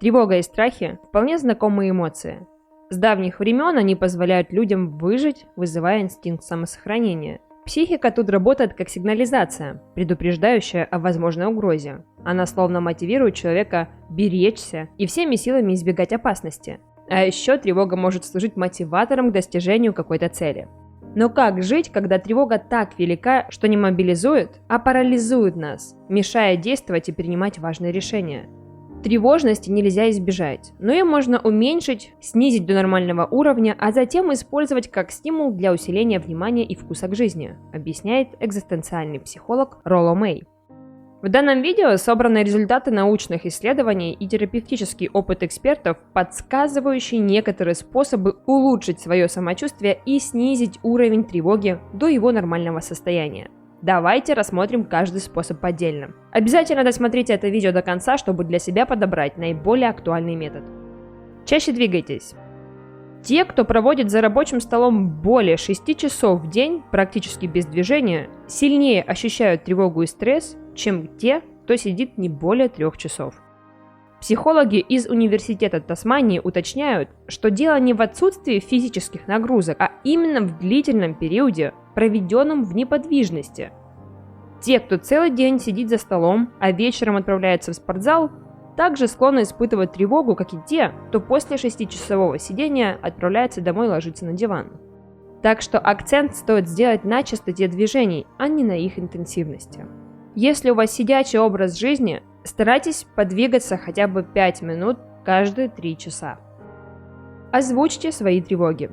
Тревога и страхи – вполне знакомые эмоции. С давних времен они позволяют людям выжить, вызывая инстинкт самосохранения. Психика тут работает как сигнализация, предупреждающая о возможной угрозе. Она словно мотивирует человека беречься и всеми силами избегать опасности. А еще тревога может служить мотиватором к достижению какой-то цели. Но как жить, когда тревога так велика, что не мобилизует, а парализует нас, мешая действовать и принимать важные решения? Тревожности нельзя избежать, но ее можно уменьшить, снизить до нормального уровня, а затем использовать как стимул для усиления внимания и вкуса к жизни, объясняет экзистенциальный психолог Ролло Мэй. В данном видео собраны результаты научных исследований и терапевтический опыт экспертов, подсказывающий некоторые способы улучшить свое самочувствие и снизить уровень тревоги до его нормального состояния. Давайте рассмотрим каждый способ отдельно. Обязательно досмотрите это видео до конца, чтобы для себя подобрать наиболее актуальный метод. Чаще двигайтесь. Те, кто проводит за рабочим столом более 6 часов в день, практически без движения, сильнее ощущают тревогу и стресс, чем те, кто сидит не более 3 часов. Психологи из Университета Тасмании уточняют, что дело не в отсутствии физических нагрузок, а именно в длительном периоде, проведенном в неподвижности. Те, кто целый день сидит за столом, а вечером отправляется в спортзал, также склонны испытывать тревогу, как и те, кто после 6-часового сидения отправляется домой и ложится на диван. Так что акцент стоит сделать на частоте движений, а не на их интенсивности. Если у вас сидячий образ жизни, старайтесь подвигаться хотя бы 5 минут каждые 3 часа. Озвучьте свои тревоги.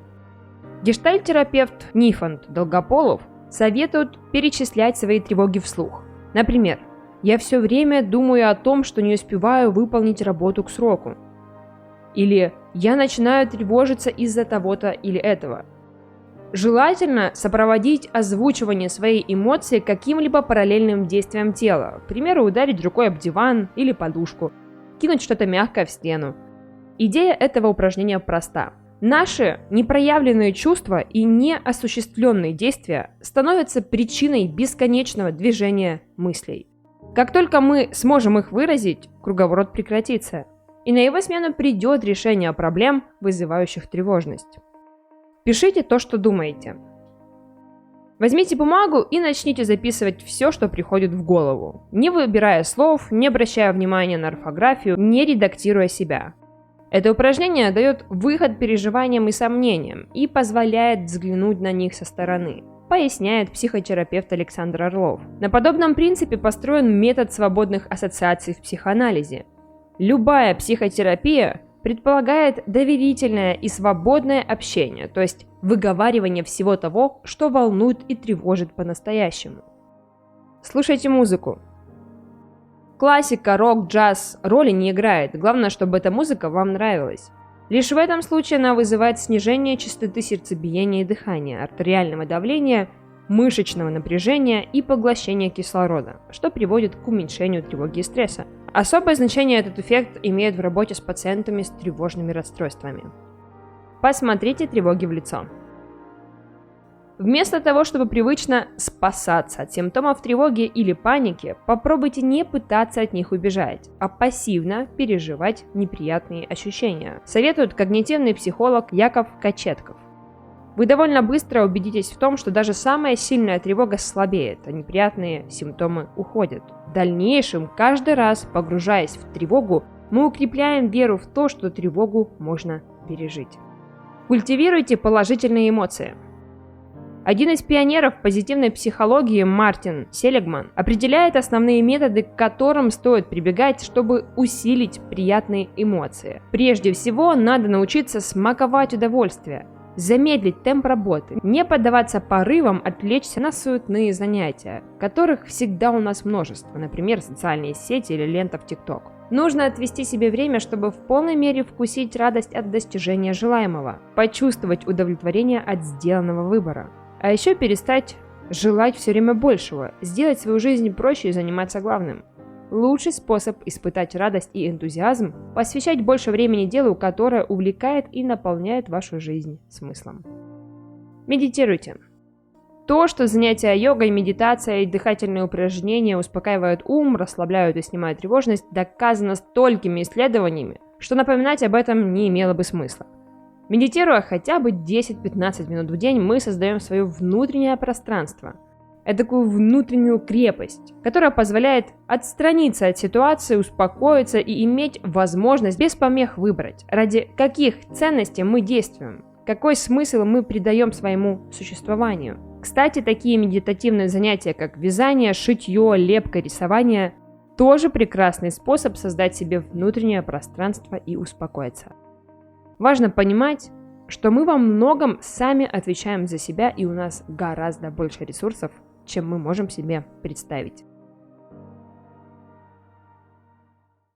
Гештальт-терапевт Нифонт Долгополов советует перечислять свои тревоги вслух. Например, «Я все время думаю о том, что не успеваю выполнить работу к сроку». Или «Я начинаю тревожиться из-за того-то или этого». Желательно сопроводить озвучивание своей эмоции каким-либо параллельным действием тела, к примеру, ударить рукой об диван или подушку, кинуть что-то мягкое в стену. Идея этого упражнения проста. Наши непроявленные чувства и неосуществленные действия становятся причиной бесконечного движения мыслей. Как только мы сможем их выразить, круговорот прекратится, и на его смену придет решение проблем, вызывающих тревожность. Пишите то, что думаете. Возьмите бумагу и начните записывать все, что приходит в голову, не выбирая слов, не обращая внимания на орфографию, не редактируя себя. Это упражнение дает выход переживаниям и сомнениям и позволяет взглянуть на них со стороны, поясняет психотерапевт Александр Орлов. На подобном принципе построен метод свободных ассоциаций в психоанализе. Любая психотерапия предполагает доверительное и свободное общение, то есть выговаривание всего того, что волнует и тревожит по-настоящему. Слушайте музыку. Классика, рок, джаз роли не играет, главное, чтобы эта музыка вам нравилась. Лишь в этом случае она вызывает снижение частоты сердцебиения и дыхания, артериального давления, мышечного напряжения и поглощения кислорода, что приводит к уменьшению тревоги и стресса. Особое значение этот эффект имеет в работе с пациентами с тревожными расстройствами. Посмотрите тревоги в лицо. Вместо того, чтобы привычно спасаться от симптомов тревоги или паники, попробуйте не пытаться от них убежать, а пассивно переживать неприятные ощущения, советует когнитивный психолог Яков Кочетков. Вы довольно быстро убедитесь в том, что даже самая сильная тревога слабеет, а неприятные симптомы уходят. В дальнейшем, каждый раз погружаясь в тревогу, мы укрепляем веру в то, что тревогу можно пережить. Культивируйте положительные эмоции. Один из пионеров позитивной психологии Мартин Селигман определяет основные методы, к которым стоит прибегать, чтобы усилить приятные эмоции. Прежде всего, надо научиться смаковать удовольствие, замедлить темп работы, не поддаваться порывам отвлечься на суетные занятия, которых всегда у нас множество, например, социальные сети или лента в ТикТок. Нужно отвести себе время, чтобы в полной мере вкусить радость от достижения желаемого, почувствовать удовлетворение от сделанного выбора. А еще перестать желать все время большего, сделать свою жизнь проще и заниматься главным. Лучший способ испытать радость и энтузиазм – посвящать больше времени делу, которое увлекает и наполняет вашу жизнь смыслом. Медитируйте. То, что занятия йогой, медитация и дыхательные упражнения успокаивают ум, расслабляют и снимают тревожность, доказано столькими исследованиями, что напоминать об этом не имело бы смысла. Медитируя хотя бы 10-15 минут в день, мы создаем свое внутреннее пространство, такую внутреннюю крепость, которая позволяет отстраниться от ситуации, успокоиться и иметь возможность без помех выбрать, ради каких ценностей мы действуем, какой смысл мы придаем своему существованию. Кстати, такие медитативные занятия, как вязание, шитье, лепка, рисование, тоже прекрасный способ создать себе внутреннее пространство и успокоиться. Важно понимать, что мы во многом сами отвечаем за себя, и у нас гораздо больше ресурсов, чем мы можем себе представить.